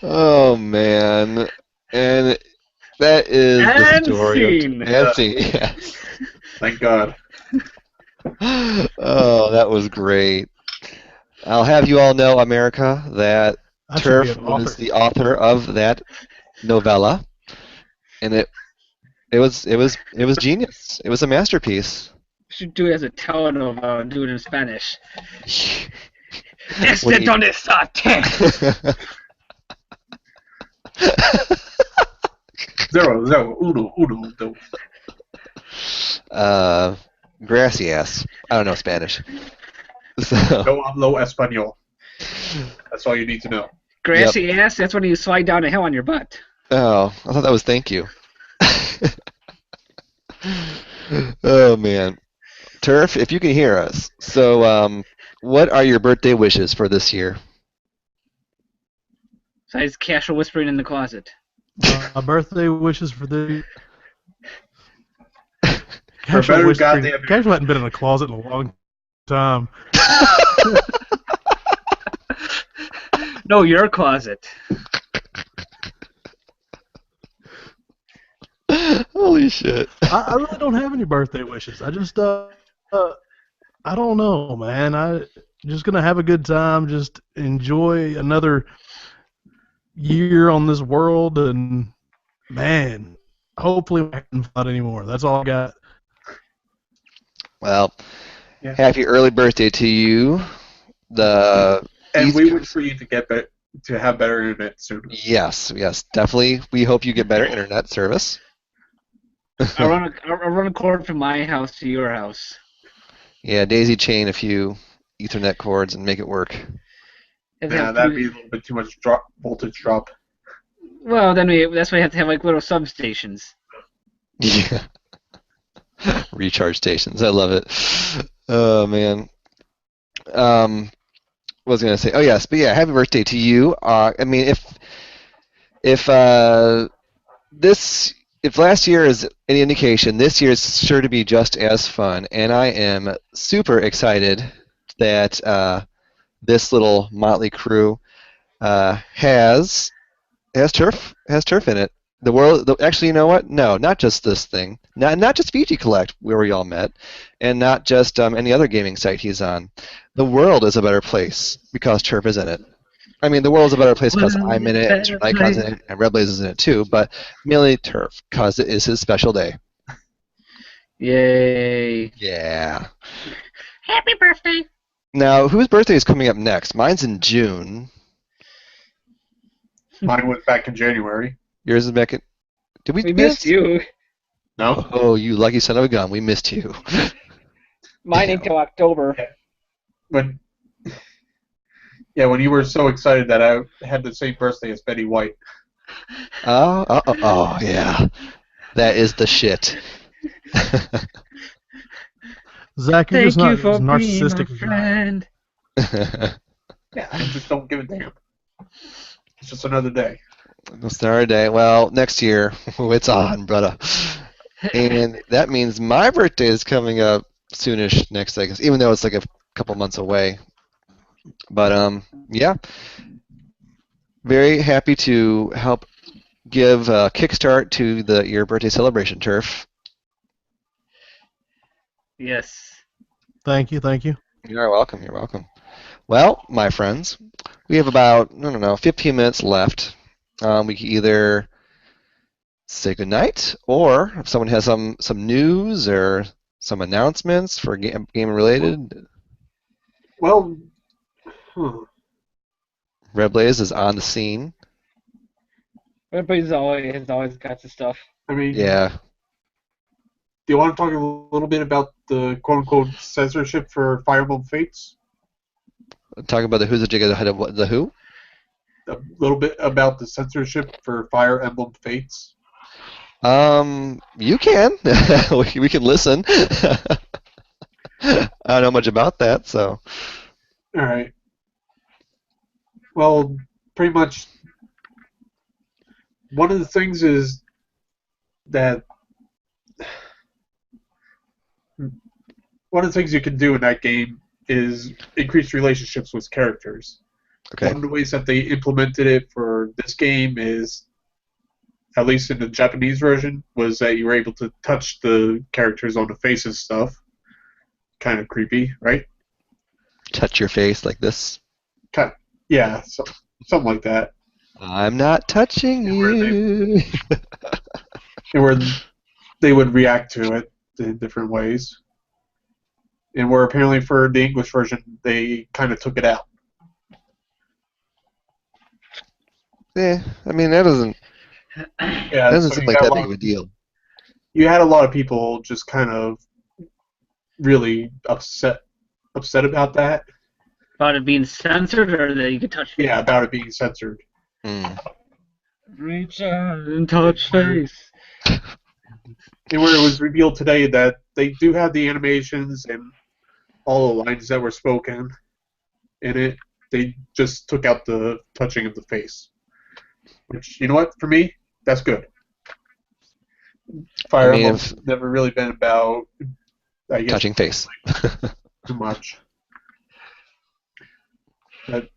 Speaker 1: Oh man, and that is the story
Speaker 2: Scene.
Speaker 1: of Scene, yes.
Speaker 3: Thank God.
Speaker 1: Oh, that was great. I'll have you all know, America, that
Speaker 4: I should be
Speaker 1: Turf
Speaker 4: an
Speaker 1: was
Speaker 4: author.
Speaker 1: the author of that novella, and it It was genius. It was a masterpiece.
Speaker 2: You should do it as a telenovela and do it in Spanish.
Speaker 1: When
Speaker 2: Este donde está te.
Speaker 3: Zero, zero, uno, uno, dos.
Speaker 1: Gracie ass. I don't know Spanish. So,
Speaker 3: No hablo español. That's all you need to know.
Speaker 2: Gracie ass, that's when you slide down a hill on your butt.
Speaker 1: oh, I thought that was thank you. Oh man, Turf, if you can hear us. So, what are your birthday wishes for this year?
Speaker 2: Besides casual whispering in the closet.
Speaker 4: My birthday wishes for the.
Speaker 3: For a better goddamn.
Speaker 4: Casual hadn't been in a closet in a long time.
Speaker 2: No, your closet.
Speaker 1: Holy shit.
Speaker 4: I really don't have any birthday wishes. I just I don't know, man. I just gonna have a good time, just enjoy another year on this world, and man, hopefully I can fight anymore. That's all I got.
Speaker 1: Well,
Speaker 3: Yeah.
Speaker 1: happy early birthday to you. The
Speaker 3: And
Speaker 1: East
Speaker 3: we
Speaker 1: Coast-
Speaker 3: wish for you to get to have better internet soon.
Speaker 1: Yes, definitely. We hope you get better internet service.
Speaker 2: I'll run a cord from my house to your house.
Speaker 1: Yeah, daisy chain a few Ethernet cords and make it work.
Speaker 2: And
Speaker 3: Yeah,
Speaker 2: have
Speaker 3: that'd
Speaker 2: two-
Speaker 3: be a little bit too much voltage drop.
Speaker 2: Well, that's why you have to have like little substations.
Speaker 1: Yeah. Recharge stations. I love it. Oh man. What was I gonna say? Oh yes, but yeah, happy birthday to you. I mean, if if last year is any indication, this year is sure to be just as fun, and I am super excited that this little motley crew has turf in it. Actually, you know what? No, not just this thing. Not just VG Collect, where we all met, and not just any other gaming site he's on. The world is a better place because turf is in it. I mean, the world is a better place because I'm in it, and Nikon's in it, and Red Blaze is in it too, but mainly turf because it is his special day.
Speaker 2: Yay!
Speaker 1: Yeah.
Speaker 2: Happy birthday!
Speaker 1: Now, whose birthday is coming up next? Mine's in June.
Speaker 3: Mine was back in January.
Speaker 1: Yours is back in... Did we
Speaker 2: We missed you.
Speaker 3: No?
Speaker 1: Oh, you lucky son of a gun. We missed you.
Speaker 2: Mine until October.
Speaker 3: When you were so excited that I had the same birthday as Betty White.
Speaker 1: Oh, yeah. That is the shit.
Speaker 4: Zach, you're
Speaker 2: Thank
Speaker 4: just not
Speaker 2: you for
Speaker 4: as
Speaker 2: being my
Speaker 4: narcissistic as you are.
Speaker 2: friend.
Speaker 3: Yeah, I just don't give a damn. It's just another day.
Speaker 1: It's another day. Well, next year, it's on, brother. And that means my birthday is coming up soonish next August, even though it's like a couple months away. But yeah, very happy to help give a kickstart to your birthday celebration, Turf.
Speaker 2: Yes.
Speaker 4: Thank you.
Speaker 1: You're welcome. You're welcome. Well, my friends, we have about 15 minutes left. We can either say goodnight, or if someone has some news or some announcements for game related.
Speaker 3: Well,
Speaker 1: Red Blaze is on the scene.
Speaker 2: Everybody's always got the stuff.
Speaker 3: I mean,
Speaker 1: Yeah.
Speaker 3: do you want to talk a little bit about the quote-unquote censorship for Fire Emblem Fates?
Speaker 1: Talk about the who's the jig ahead of what, the who?
Speaker 3: A little bit about the censorship for Fire Emblem Fates?
Speaker 1: You can. we can listen. I don't know much about that, so.
Speaker 3: All right. Well, pretty much one of the things is that one of the things you can do in that game is increase relationships with characters.
Speaker 1: Okay.
Speaker 3: One of the ways that they implemented it for this game is, at least in the Japanese version, was that you were able to touch the characters on the face and stuff. Kind of creepy, right?
Speaker 1: Touch your face like this.
Speaker 3: Yeah, something like that.
Speaker 1: I'm not touching
Speaker 3: Where
Speaker 1: you.
Speaker 3: And where they would react to it in different ways. And where apparently for the English version, they kind of took it out.
Speaker 1: I mean, that
Speaker 3: Yeah,
Speaker 1: doesn't
Speaker 3: so
Speaker 1: seem like that big of a deal.
Speaker 3: you had a lot of people just kind of really upset about that.
Speaker 2: About it being censored, or that you could touch.
Speaker 3: Yeah, about it being censored.
Speaker 2: Reach out and touch face.
Speaker 3: And where it was revealed today that they do have the animations and all the lines that were spoken in it, they just took out the touching of the face. Which, you know what, for me, that's good. Fire Emblem's never really been about, I guess,
Speaker 1: touching face.
Speaker 3: too much. But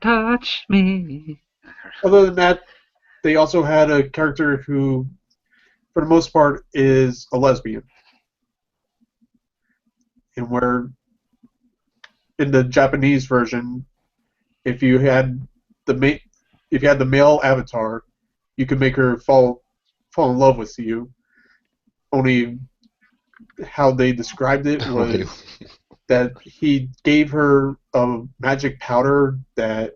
Speaker 2: Touch me.
Speaker 3: other than that, they also had a character who, for the most part, is a lesbian. And where in the Japanese version, if you had the male avatar, you could make her fall in love with you. Only how they described it was that he gave her a magic powder that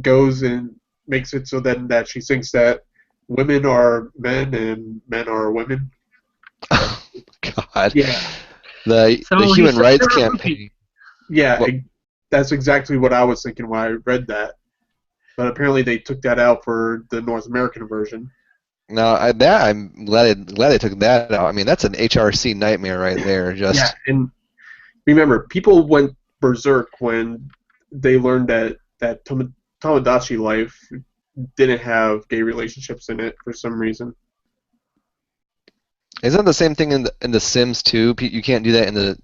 Speaker 3: goes and makes it so then that she thinks that women are men and men are women.
Speaker 1: Oh, God.
Speaker 3: Yeah.
Speaker 1: The Human Rights Campaign.
Speaker 3: Yeah, that's exactly what I was thinking when I read that. But apparently they took that out for the North American version.
Speaker 1: No, I'm glad they took that out. I mean, that's an HRC nightmare right there.
Speaker 3: Yeah, and remember, people went berserk when they learned that Tomodachi Life didn't have gay relationships in it for some reason.
Speaker 1: Isn't the same thing in the Sims too? You can't do that in the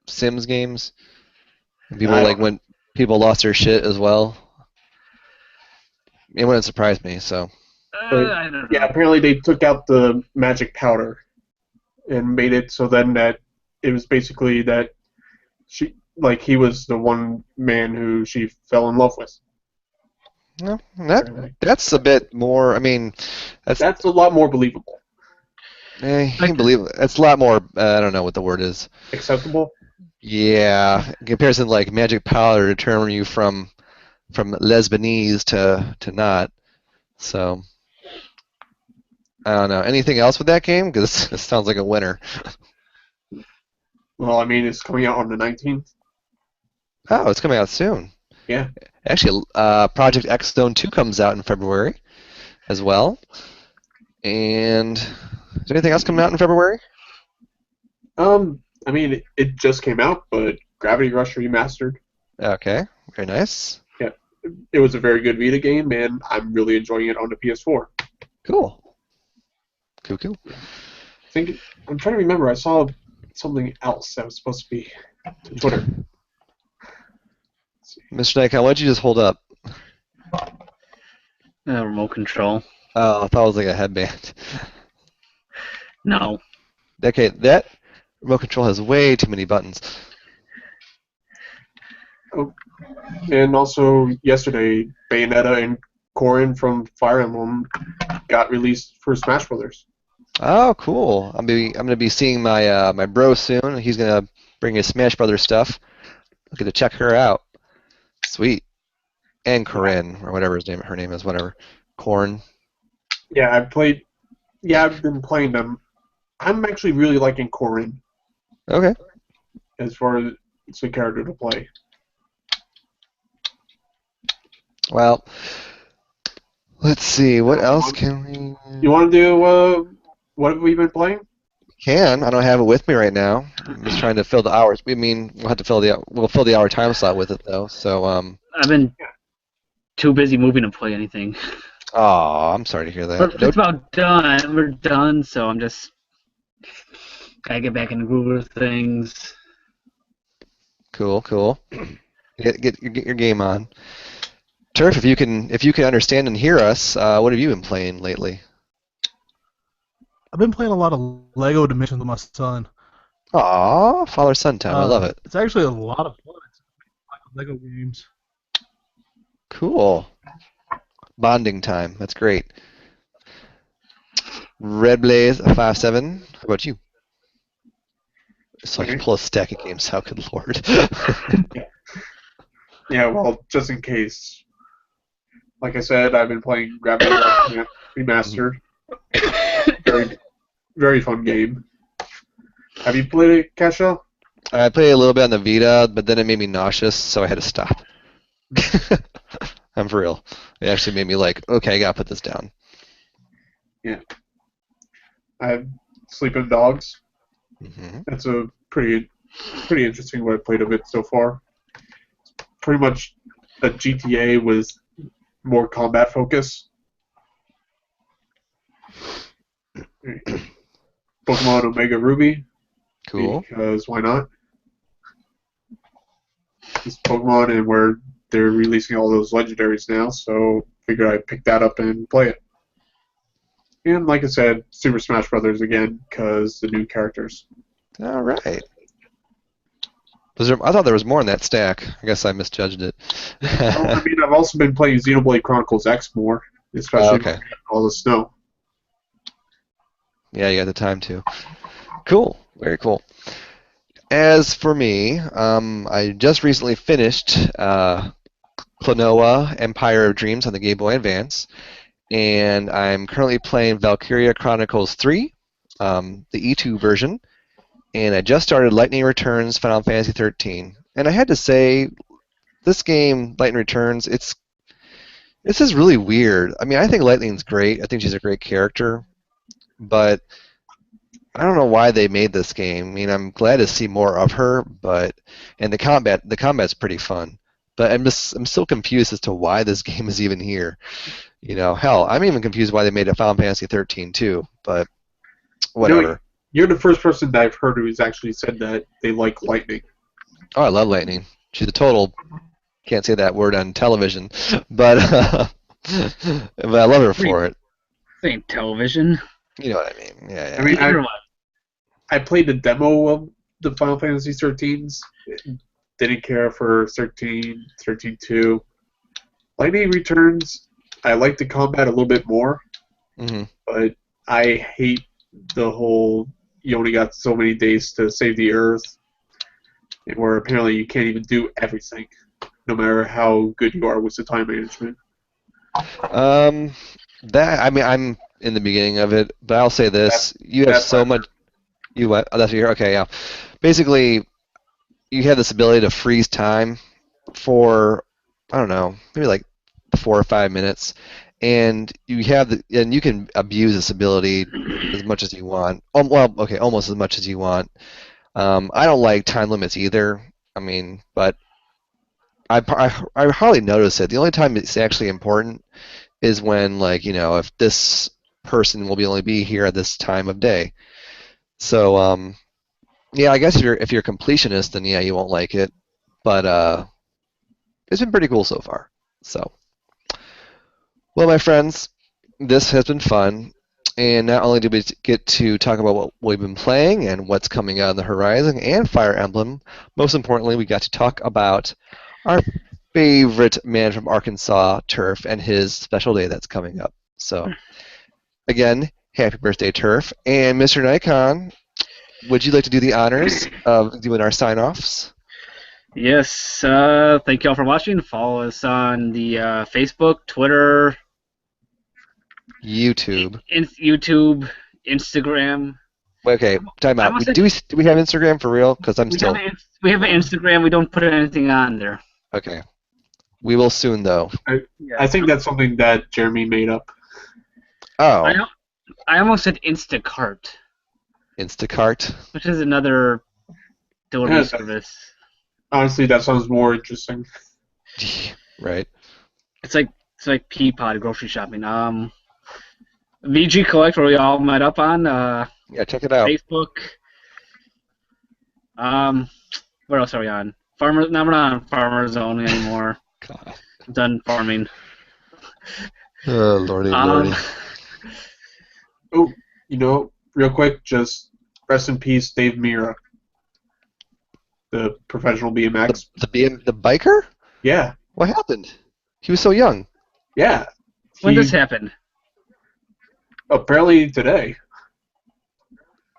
Speaker 1: Sims games. People when people lost their shit as well. It wouldn't surprise me. So.
Speaker 2: I don't know.
Speaker 3: Yeah, apparently they took out the magic powder and made it so then that it was basically that he was the one man who she fell in love with.
Speaker 1: No, that's a bit more. I mean,
Speaker 3: that's a lot more believable.
Speaker 1: You can believe it. It's a lot more. I don't know what the word is.
Speaker 3: Acceptable.
Speaker 1: Yeah, in comparison, like magic powder to turn you from Lesbanese to not. So I don't know. Anything else with that game? Because this sounds like a winner.
Speaker 3: Well, I mean, it's coming out on the 19th.
Speaker 1: Oh, it's coming out soon.
Speaker 3: Yeah.
Speaker 1: Actually, Project X Zone 2 comes out in February as well. And is there anything else coming out in February?
Speaker 3: I mean, it just came out, but Gravity Rush Remastered.
Speaker 1: Okay, very nice.
Speaker 3: Yeah, it was a very good Vita game, and I'm really enjoying it on the PS4.
Speaker 1: Cool.
Speaker 3: I'm trying to remember. I saw something else that was supposed to be to Twitter.
Speaker 1: Mr. Nikon, why'd you just hold up?
Speaker 2: Remote control.
Speaker 1: Oh, I thought it was like a headband.
Speaker 2: No.
Speaker 1: Okay, that remote control has way too many buttons.
Speaker 3: Oh, and also yesterday, Bayonetta and Corrin from Fire Emblem got released for Smash Brothers.
Speaker 1: Oh, cool! I'm gonna be seeing my my bro soon. He's gonna bring his Smash Brothers stuff. I'll get to check her out. Sweet. And Corinne, or whatever her name is, whatever. Corn.
Speaker 3: Yeah, I've been playing them. I'm actually really liking Corinne.
Speaker 1: Okay.
Speaker 3: As far as it's a character to play.
Speaker 1: Well, let's see. What else can we?
Speaker 3: You want to do? What have we been playing?
Speaker 1: I don't have it with me right now. I'm just trying to fill the hours. I mean, we'll fill the hour time slot with it though. So
Speaker 2: I've been too busy moving to play anything.
Speaker 1: Oh, I'm sorry to hear that.
Speaker 2: It's about done. We're done, so I'm just gotta get back in the groove of things.
Speaker 1: Cool. Get your game on. Turf, if you can understand and hear us, what have you been playing lately?
Speaker 4: I've been playing a lot of Lego Dimensions with my son.
Speaker 1: Aw, father-son time. I love it.
Speaker 4: It's actually a lot of fun. It's like Lego games.
Speaker 1: Cool. Bonding time. That's great. Red Blaze 5-7. How about you? So I can
Speaker 3: Okay.
Speaker 1: pull a stack of games out. Good lord.
Speaker 3: Yeah, well, just in case. Like I said, I've been playing Gravity Rush Remastered. Very, very fun game. Have you played it, Kasha?
Speaker 1: I played a little bit on the Vita, but then it made me nauseous, so I had to stop. I'm for real. It actually made me like, okay, I gotta put this down.
Speaker 3: Yeah. I have Sleeping Dogs.
Speaker 1: Hmm.
Speaker 3: That's a pretty interesting what I played of it so far. Pretty much a GTA with more combat focus. Pokemon Omega Ruby,
Speaker 1: Cool.
Speaker 3: because why not? It's Pokemon, and where they're releasing all those legendaries now, so figured I'd pick that up and play it. And like I said, Super Smash Brothers again, because the new characters.
Speaker 1: All right. I thought there was more in that stack. I guess I misjudged it.
Speaker 3: Well, I mean, I've also been playing Xenoblade Chronicles X more, especially
Speaker 1: Okay.
Speaker 3: with all the snow.
Speaker 1: Yeah, you got the time to. Cool. Very cool. As for me, I just recently finished Klonoa Empire of Dreams on the Game Boy Advance, and I'm currently playing Valkyria Chronicles 3, the E2 version, and I just started Lightning Returns Final Fantasy 13. And I had to say, this game, Lightning Returns, it's just really weird. I mean, I think Lightning's great. I think she's a great character, but I don't know why they made this game. I mean, I'm glad to see more of her, and the combat's pretty fun. But I'm still confused as to why this game is even here. You know, hell, I'm even confused why they made it Final Fantasy 13 too. But
Speaker 3: You know,
Speaker 1: whatever.
Speaker 3: you're the first person that I've heard who's actually said that they like Lightning.
Speaker 1: Oh, I love Lightning. She's a total. Can't say that word on television, but but I love her for it.
Speaker 2: Same television.
Speaker 1: You know what I mean? Yeah,
Speaker 3: I mean,
Speaker 2: Either one.
Speaker 3: I played the demo of the Final Fantasy 13s. Didn't care for 13, 13-2. Lightning Returns, I like the combat a little bit more,
Speaker 1: Mm-hmm.
Speaker 3: but I hate the whole you only got so many days to save the Earth, and where apparently you can't even do everything, no matter how good you are with the time management.
Speaker 1: That I mean, I'm in the beginning of it, but I'll say this: you have
Speaker 3: That's
Speaker 1: so much. You what? Oh, that's what you're. Okay, yeah. Basically, you have this ability to freeze time for I don't know, maybe like 4 or 5 minutes, and you can abuse this ability as much as you want. Well, okay, almost as much as you want. I don't like time limits either. I mean, but I hardly notice it. The only time it's actually important is when, like, if this person will only be here at this time of day. So, yeah, I guess if you're a completionist, then yeah, you won't like it. But it's been pretty cool so far. So, well, my friends, this has been fun. And not only did we get to talk about what we've been playing and what's coming out on the horizon and Fire Emblem, most importantly, we got to talk about our favorite man from Arkansas, Turf, and his special day that's coming up. So, again, happy birthday, Turf. And Mr. Nikon, would you like to do the honors of doing our sign-offs?
Speaker 2: Yes. Thank you all for watching. Follow us on the Facebook, Twitter,
Speaker 1: YouTube.
Speaker 2: YouTube, Instagram.
Speaker 1: Okay, time
Speaker 2: I
Speaker 1: out.
Speaker 2: almost said-
Speaker 1: Do we have Instagram for real? Because I'm still...
Speaker 2: We have an Instagram. We don't put anything on there.
Speaker 1: Okay. We will soon, though.
Speaker 3: I think that's something that Jeremy made up.
Speaker 1: Oh,
Speaker 2: I almost said Instacart,
Speaker 1: Instacart.
Speaker 2: which is another delivery
Speaker 3: Yeah,
Speaker 2: service.
Speaker 3: Honestly, that sounds more interesting.
Speaker 1: Right.
Speaker 2: It's like Peapod grocery shopping. VG Collect, where we all met up on
Speaker 1: Yeah, check it out.
Speaker 2: Facebook. Where else are we on? Farmer. No, we're not on Farmer Zone anymore.
Speaker 1: God.
Speaker 2: I'm done farming.
Speaker 1: Oh, lordy, lordy.
Speaker 3: Oh, real quick, just rest in peace, Dave Mira, the professional BMX.
Speaker 1: The biker?
Speaker 3: Yeah,
Speaker 1: What happened? He was so young.
Speaker 3: yeah.
Speaker 2: When
Speaker 3: He-
Speaker 2: this happened?
Speaker 3: Apparently today.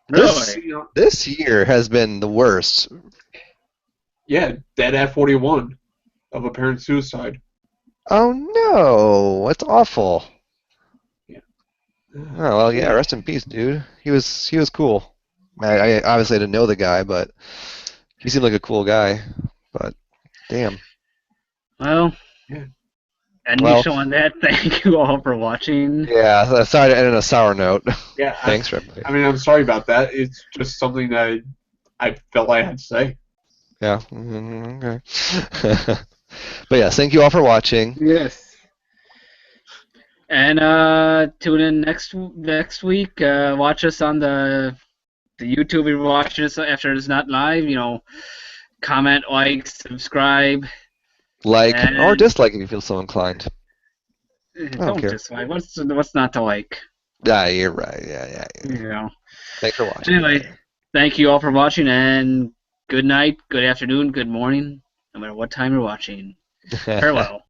Speaker 1: This
Speaker 2: Really?
Speaker 1: this year has been the worst.
Speaker 3: Yeah, dead at 41 of apparent suicide.
Speaker 1: Oh no, it's awful.
Speaker 3: Yeah.
Speaker 1: Oh well, yeah. Rest in peace, dude. He was cool. I obviously didn't know the guy, but he seemed like a cool guy. But damn.
Speaker 2: Well,
Speaker 3: Yeah.
Speaker 2: and you
Speaker 1: Well,
Speaker 2: show on that. Thank you all for watching.
Speaker 1: yeah. Sorry to end on a sour note.
Speaker 3: Yeah,
Speaker 1: Thanks, everybody.
Speaker 3: I mean, I'm sorry about that. It's just something that I felt I had to say.
Speaker 1: Yeah. Okay. But yes, thank you all for watching.
Speaker 2: Yes. And tune in next week. Watch us on the YouTube. If you're watching us after it's not live, comment, like, subscribe,
Speaker 1: Like or
Speaker 2: and
Speaker 1: dislike if you feel so inclined. I don't
Speaker 2: don't
Speaker 1: care.
Speaker 2: dislike. What's not to like?
Speaker 1: Yeah, you're right. Yeah.
Speaker 2: You know.
Speaker 1: Thanks for watching.
Speaker 2: Anyway, thank you all for watching, and good night, good afternoon, good morning, no matter what time you're watching. Farewell.